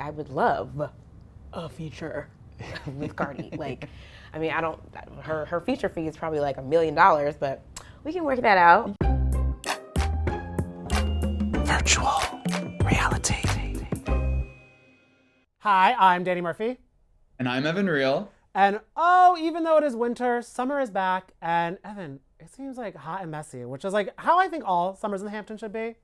I would love a feature with Cardi. Like, I mean, her feature fee is probably like $1 million, but we can work that out. Virtual reality. Hi, I'm Danny Murphy. And I'm Evan Real. And even though it is winter, summer is back. And Evan, it seems like hot and messy, which is like how I think all summers in Hampton should be.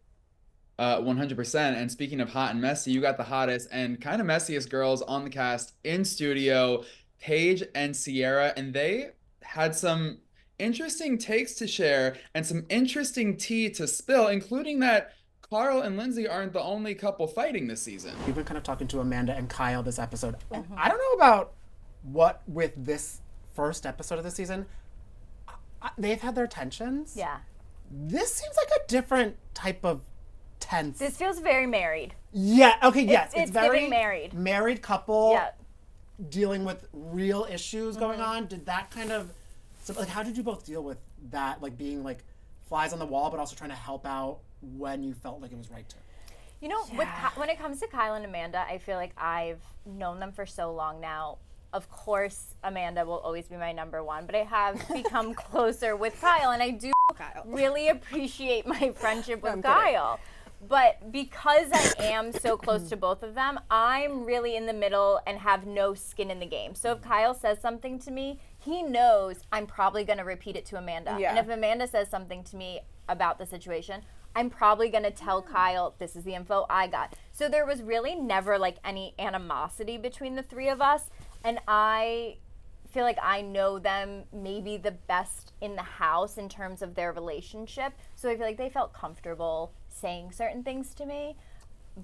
100%. And speaking of hot and messy, you got the hottest and kind of messiest girls on the cast in studio, Paige and Ciara, and they had some interesting takes to share and some interesting tea to spill, including that Carl and Lindsay aren't the only couple fighting this season. You've been kind of talking to Amanda and Kyle this episode. Mm-hmm. I don't know about what with this first episode of the season. They've had their tensions. Yeah. This seems like a different type of tense. This feels very married. Yeah, okay, yes. It's very giving married. Married couple Yeah. dealing with real issues going on. Did that kind of, so like how did you both deal with that? Like being like flies on the wall, but also trying to help out when you felt like it was right to? You know, when it comes to Kyle and Amanda, I feel like I've known them for so long now. Of course, Amanda will always be my number one, but I have become closer with Kyle, and I do really appreciate my friendship with Kyle. But because I am so close to both of them, I'm really in the middle and have no skin in the game. So if Kyle says something to me, he knows I'm probably going to repeat it to Amanda. Yeah. And if Amanda says something to me about the situation, I'm probably going to tell Kyle, this is the info I got. So there was really never like any animosity between the three of us. And I feel like I know them maybe the best in the house in terms of their relationship. So I feel like they felt comfortable saying certain things to me,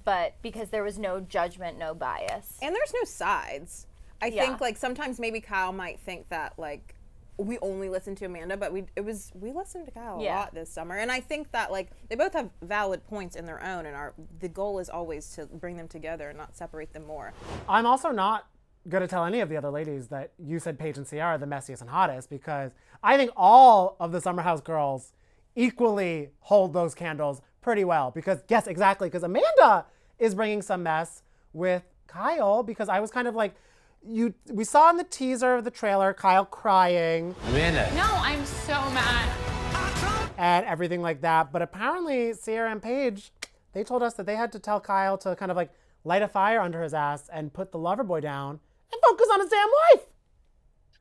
but because there was no judgment, no bias. And there's no sides. I think like sometimes maybe Kyle might think that like we only listen to Amanda, but we listened to Kyle a lot this summer. And I think that like they both have valid points in their own, and the goal is always to bring them together and not separate them more. I'm also not going to tell any of the other ladies that you said Paige and Ciara are the messiest and hottest, because I think all of the Summer House girls equally hold those candles pretty well. Because yes, exactly, because Amanda is bringing some mess with Kyle, because I was kind of like, we saw in the teaser of the trailer Kyle crying. Amanda. No, I'm so mad. And everything like that. But apparently Ciara and Paige, they told us that they had to tell Kyle to kind of like light a fire under his ass and put the lover boy down and focus on his damn wife.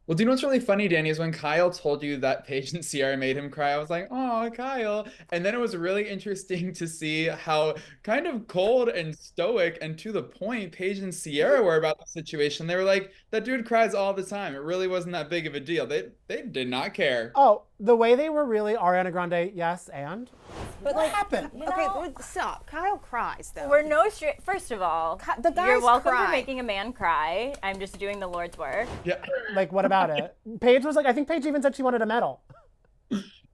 Well, do you know what's really funny, Danny, is when Kyle told you that Paige and Ciara made him cry, I was like, oh, Kyle. And then it was really interesting to see how kind of cold and stoic and to the point Paige and Ciara were about the situation. They were like, that dude cries all the time. It really wasn't that big of a deal. They did not care. Oh, the way they were really Ariana Grande, yes, and? But what happened? Okay, stop. Kyle cries though. We're no straight. First of all, the guys you're welcome cry. for making a man cry. I'm just doing the Lord's work. Yeah. Like, what about it? Paige was like, I think Paige even said she wanted a medal.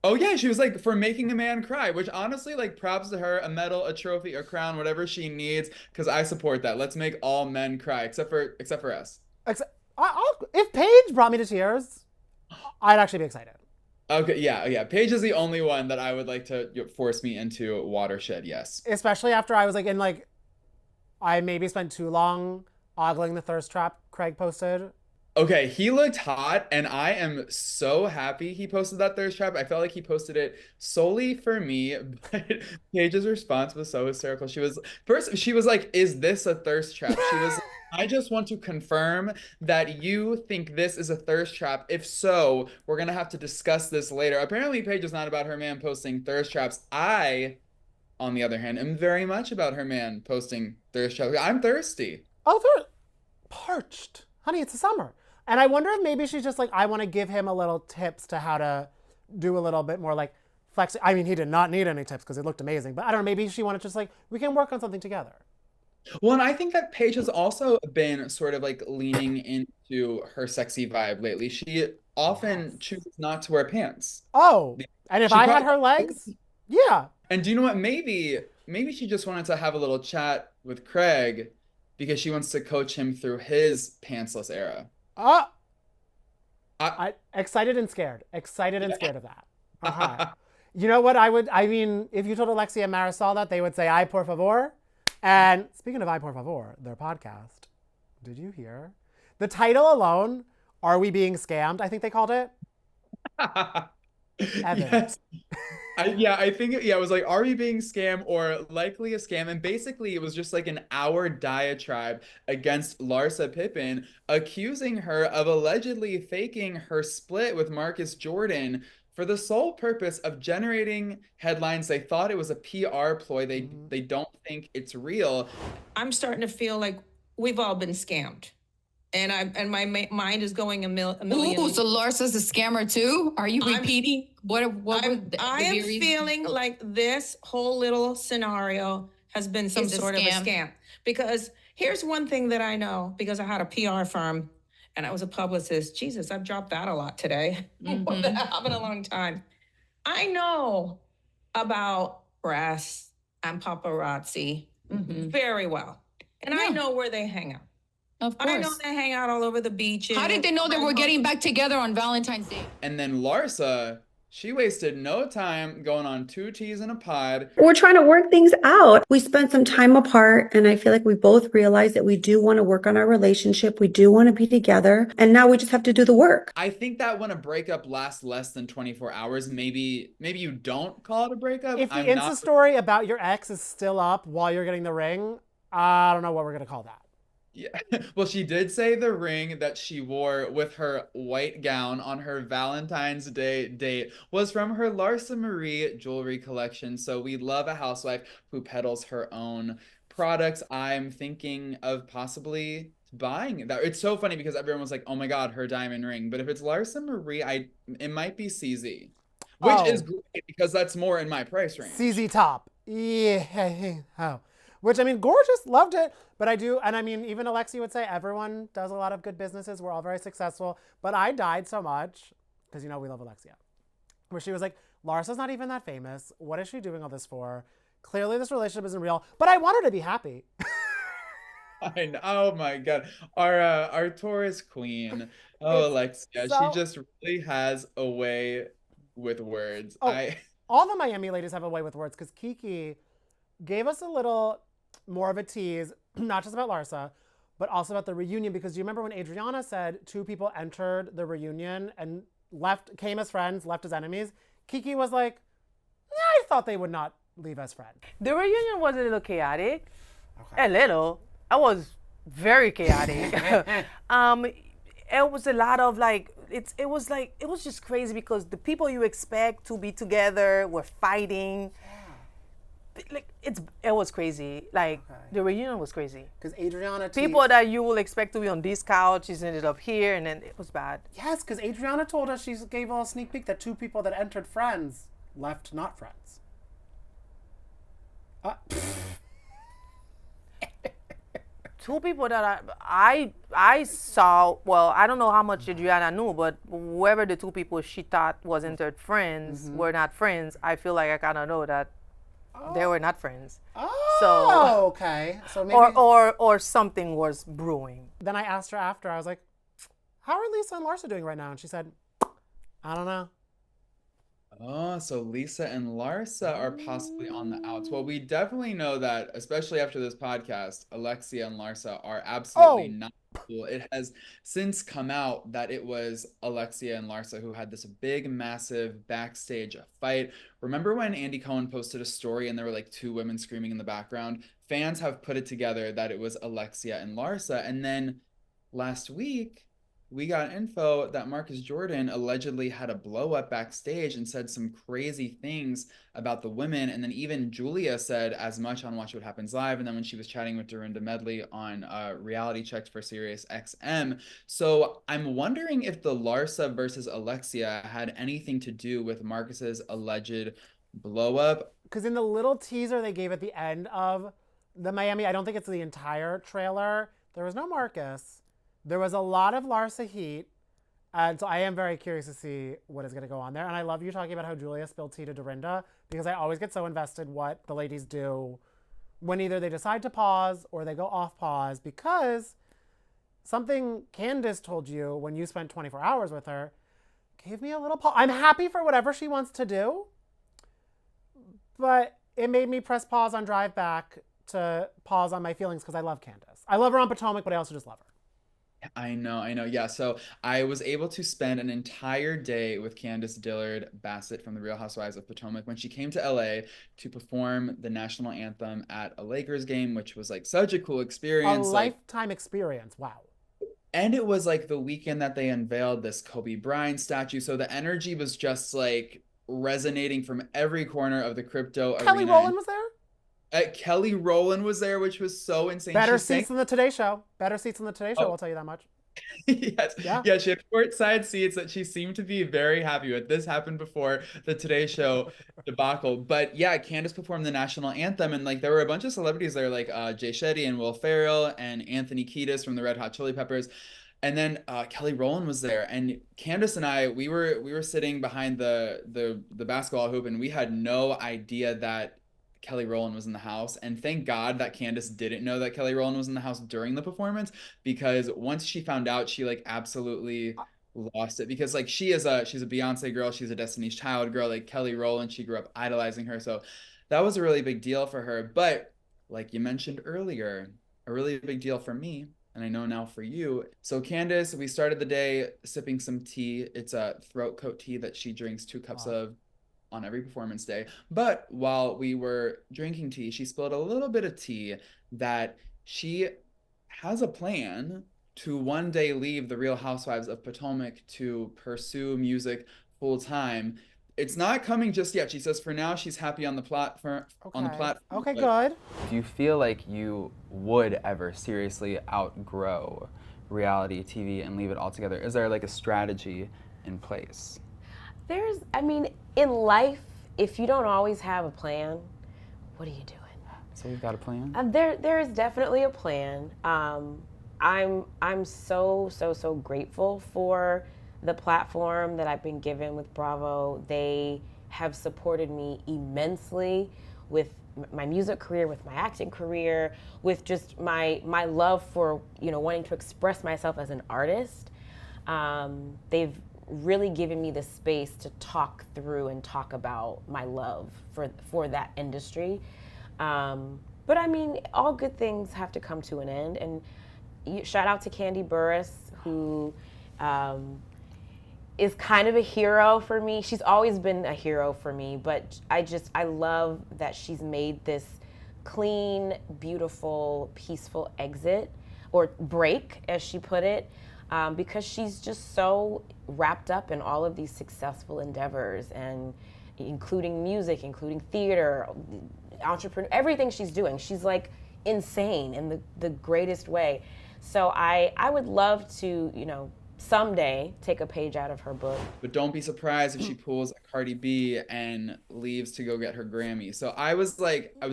Oh yeah, she was like, for making a man cry, which honestly, like, props to her, a medal, a trophy, a crown, whatever she needs, because I support that. Let's make all men cry, except for us. If Paige brought me to tears, I'd actually be excited. Okay, yeah. Paige is the only one that I would like to force me into watershed, yes. Especially after I was like I maybe spent too long ogling the thirst trap Craig posted. Okay, he looked hot, and I am so happy he posted that thirst trap. I felt like he posted it solely for me, but Paige's response was so hysterical. She was like, is this a thirst trap? She was I just want to confirm that you think this is a thirst trap. If so, we're going to have to discuss this later. Apparently, Paige is not about her man posting thirst traps. I, on the other hand, am very much about her man posting thirst traps. I'm thirsty. Oh, they're parched. Honey, it's the summer. And I wonder if maybe she's just like, I want to give him a little tips to how to do a little bit more like flex. I mean, he did not need any tips because it looked amazing. But I don't know, maybe she wanted to just like, we can work on something together. Well, and I think that Paige has also been sort of like leaning into her sexy vibe lately. She often chooses not to wear pants. Oh, and if I had her legs, yeah. And do you know what? Maybe she just wanted to have a little chat with Craig because she wants to coach him through his pantsless era. Excited and scared. Excited and scared of that. Uh-huh. You know what I mean, if you told Alexia and Marisol that, they would say, ay, por favor. And speaking of I Por Favor, their podcast, did you hear? The title alone, Are We Being Scammed? I think they called it. Evan. Yes. I think it was like, are we being scammed or likely a scam? And basically, it was just like an hour diatribe against Larsa Pippen, accusing her of allegedly faking her split with Marcus Jordan for the sole purpose of generating headlines. They thought it was a PR ploy. They don't think it's real. I'm starting to feel like we've all been scammed. And my mind is going a million. Ooh, so Larsa's a scammer too? Are you repeating? I am feeling like this whole little scenario has been some sort of a scam. Because here's one thing that I know, because I had a PR firm and I was a publicist. Jesus, I've dropped that a lot today. That happened a long time. I know about press and paparazzi very well. And I know where they hang out. Of course. I know they hang out all over the beaches. How did they know that we're getting back together on Valentine's Day? And then Larsa, she wasted no time going on 2 teas in a pod. We're trying to work things out. We spent some time apart, and I feel like we both realized that we do want to work on our relationship. We do want to be together, and now we just have to do the work. I think that when a breakup lasts less than 24 hours, maybe you don't call it a breakup. If the Insta story about your ex is still up while you're getting the ring, I don't know what we're going to call that. Yeah. Well, she did say the ring that she wore with her white gown on her Valentine's Day date was from her Larsa Marie jewelry collection. So we love a housewife who peddles her own products. I'm thinking of possibly buying that. It's so funny because everyone was like, oh my God, her diamond ring. But if it's Larsa Marie, it might be CZ, which is great because that's more in my price range. CZ top. Yeah. Oh. Which, I mean, gorgeous, loved it. But I do, and I mean, even Alexia would say everyone does a lot of good businesses. We're all very successful. But I died so much, because, you know, we love Alexia, where she was like, Larsa's not even that famous. What is she doing all this for? Clearly this relationship isn't real. But I want her to be happy. I know. Oh my God. Our Taurus queen. Oh, Alexia. She just really has a way with words. All the Miami ladies have a way with words, because Kiki gave us a little more of a tease, not just about Larsa, but also about the reunion. Because do you remember when Adriana said 2 people entered the reunion and came as friends, left as enemies? Kiki was like, I thought they would not leave as friends. The reunion was a little chaotic. Okay. A little. I was very chaotic. It was a lot of like, it was just crazy because the people you expect to be together were fighting. Like it was crazy. Like the reunion was crazy. Because Adriana, people that you will expect to be on this couch, she's ended up here, and then it was bad. Yes, because Adriana told us, she gave a sneak peek that 2 people that entered friends left not friends. 2 people that I saw. Well, I don't know how much Adriana knew, but whoever the 2 people she thought was entered friends were not friends. I feel like I kind of know that. They were not friends. Oh, okay. So maybe or something was brewing. Then I asked her after. I was like, "How are Lisa and Larsa doing right now?" And she said, "I don't know." Oh, so Lisa and Larsa are possibly on the outs. Well, we definitely know that, especially after this podcast, Alexia and Larsa are absolutely not cool. It has since come out that it was Alexia and Larsa who had this big, massive backstage fight. Remember when Andy Cohen posted a story and there were like 2 women screaming in the background? Fans have put it together that it was Alexia and Larsa. And then last week, we got info that Marcus Jordan allegedly had a blow up backstage and said some crazy things about the women. And then even Julia said as much on Watch What Happens Live. And then when she was chatting with Dorinda Medley on Reality Check for Sirius XM. So I'm wondering if the Larsa versus Alexia had anything to do with Marcus's alleged blow up. Because in the little teaser they gave at the end of the Miami, I don't think it's the entire trailer, there was no Marcus. There was a lot of Larsa heat, and so I am very curious to see what is going to go on there. And I love you talking about how Julia spilled tea to Dorinda, because I always get so invested what the ladies do when either they decide to pause or they go off pause, because something Candiace told you when you spent 24 hours with her gave me a little pause. I'm happy for whatever she wants to do, but it made me press pause on drive back to pause on my feelings because I love Candiace. I love her on Potomac, but I also just love her. I know. Yeah. So I was able to spend an entire day with Candiace Dillard Bassett from the Real Housewives of Potomac when she came to LA to perform the national anthem at a Lakers game, which was like such a cool experience. A lifetime experience. Wow. And it was like the weekend that they unveiled this Kobe Bryant statue. So the energy was just like resonating from every corner of the crypto Kelly arena. Rowland was there? Kelly Rowland was there, which was so insane. Better seats than the Today Show. Better seats than the Today Show, I'll tell you that much. Yes. Yeah, she had courtside seats that she seemed to be very happy with. This happened before the Today Show debacle. But yeah, Candiace performed the national anthem, and like there were a bunch of celebrities there, like Jay Shetty and Will Ferrell and Anthony Kiedis from the Red Hot Chili Peppers. And then Kelly Rowland was there, and Candiace and I, we were sitting behind the basketball hoop, and we had no idea that Kelly Rowland was in the house. And thank God that Candiace didn't know that Kelly Rowland was in the house during the performance, because once she found out, she like absolutely lost it, because like she's a Beyonce girl, she's a Destiny's Child girl, like Kelly Rowland, she grew up idolizing her. So that was a really big deal for her. But like you mentioned earlier, a really big deal for me, and I know now for you. So Candiace, we started the day sipping some tea. It's a throat coat tea that she drinks 2 cups of on every performance day. But while we were drinking tea, she spilled a little bit of tea that she has a plan to one day leave the Real Housewives of Potomac to pursue music full time. It's not coming just yet. She says for now she's happy on the platform. Okay, good. Do you feel like you would ever seriously outgrow reality TV and leave it altogether? Is there like a strategy in place? In life, if you don't always have a plan, what are you doing? So we've got a plan? There is definitely a plan. I'm so grateful for the platform that I've been given with Bravo. They have supported me immensely with my music career, with my acting career, with just my love for, wanting to express myself as an artist. They've really given me the space to talk through and talk about my love for that industry. But all good things have to come to an end. And shout out to Kandi Burruss, who is kind of a hero for me. She's always been a hero for me, but I love that she's made this clean, beautiful, peaceful exit, or break, as she put it, because she's just so wrapped up in all of these successful endeavors, and including music, including theater, entrepreneur, everything she's doing. She's like insane in the greatest way. So I would love to, someday take a page out of her book. But don't be surprised if she pulls a Cardi B and leaves to go get her Grammy. So I was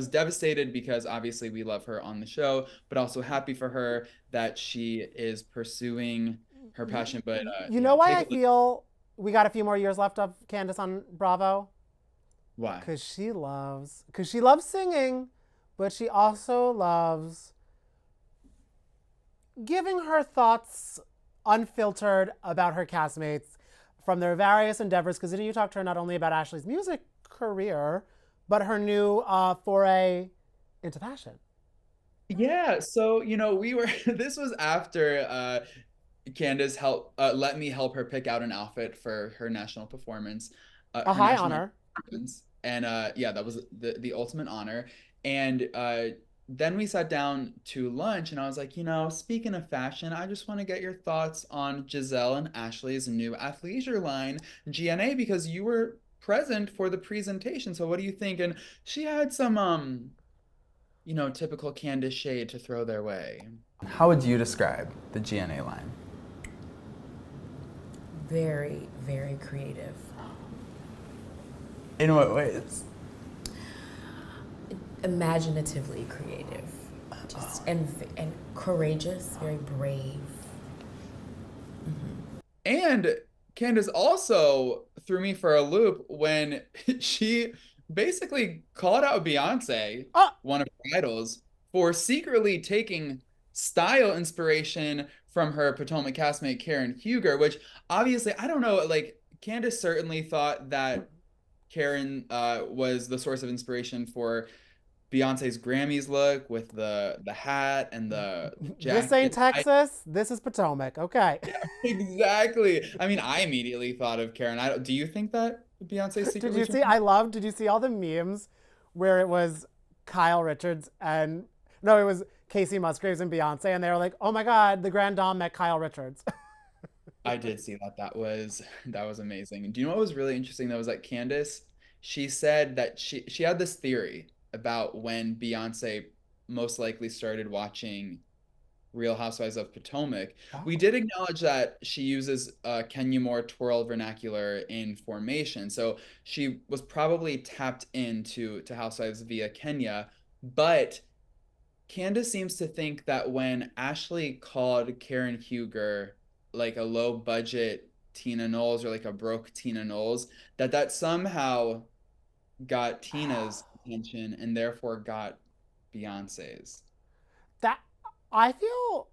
devastated, because obviously we love her on the show, but also happy for her that she is pursuing her passion. But you know why I feel we got a few more years left of Candiace on Bravo? Why? Because she loves singing, but she also loves giving her thoughts unfiltered about her castmates from their various endeavors. Because didn't you talk to her not only about Ashley's music career, but her new foray into fashion? Yeah, so this was after Candiace let me help her pick out an outfit for her national performance. A high honor. And that was the ultimate honor. And then we sat down to lunch, and I was like, speaking of fashion, I just want to get your thoughts on Giselle and Ashley's new athleisure line, GNA, because you were present for the presentation. So what do you think? And she had some, typical Candiace shade to throw their way. How would you describe the GNA line? Very, very creative. In what ways? Imaginatively creative, and courageous, very brave. Mm-hmm. And Candiace also threw me for a loop when she basically called out Beyonce, one of her idols, for secretly taking style inspiration from her Potomac castmate Karen Huger, which obviously, I don't know, like Candiace certainly thought that Karen was the source of inspiration for Beyonce's Grammys look with the hat and the This jacket. ain't Texas. This is Potomac. Okay. Exactly. I mean, I immediately thought of Karen. Do you think that Beyonce secretly Did you see? changed? Did you see all the memes where it was Kyle Richards and no, it was Casey Musgraves and Beyonce, and they were like, "Oh my God, the Grand Dame met Kyle Richards." I did see that. That was amazing. Do you know what was really interesting though? Was that Candiace, she said that she had this theory about when Beyonce most likely started watching Real Housewives of Potomac. We did acknowledge that she uses Kenya Moore twirl vernacular in formation. So she was probably tapped into to Housewives via Kenya, but Candace seems to think that when Ashley called Karen Huger like a low budget Tina Knowles or like a broke Tina Knowles, that somehow got Tina's attention and therefore got Beyonce's. That I feel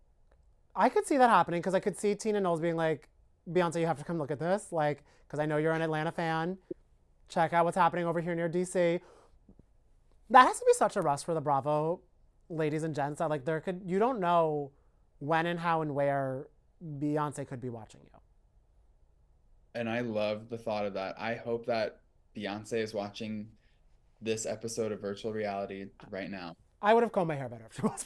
I could see that happening because I could see Tina Knowles being like, "Beyonce, you have to come look at this," like because I know you're an Atlanta fan. Check out what's happening over here near DC. That has to be such a rush for the Bravo ladies and gents that like you don't know when and how and where Beyonce could be watching you. And I love the thought of that. I hope that Beyonce is watching this episode of Virtual Reality right now. I would have combed my hair better if she was.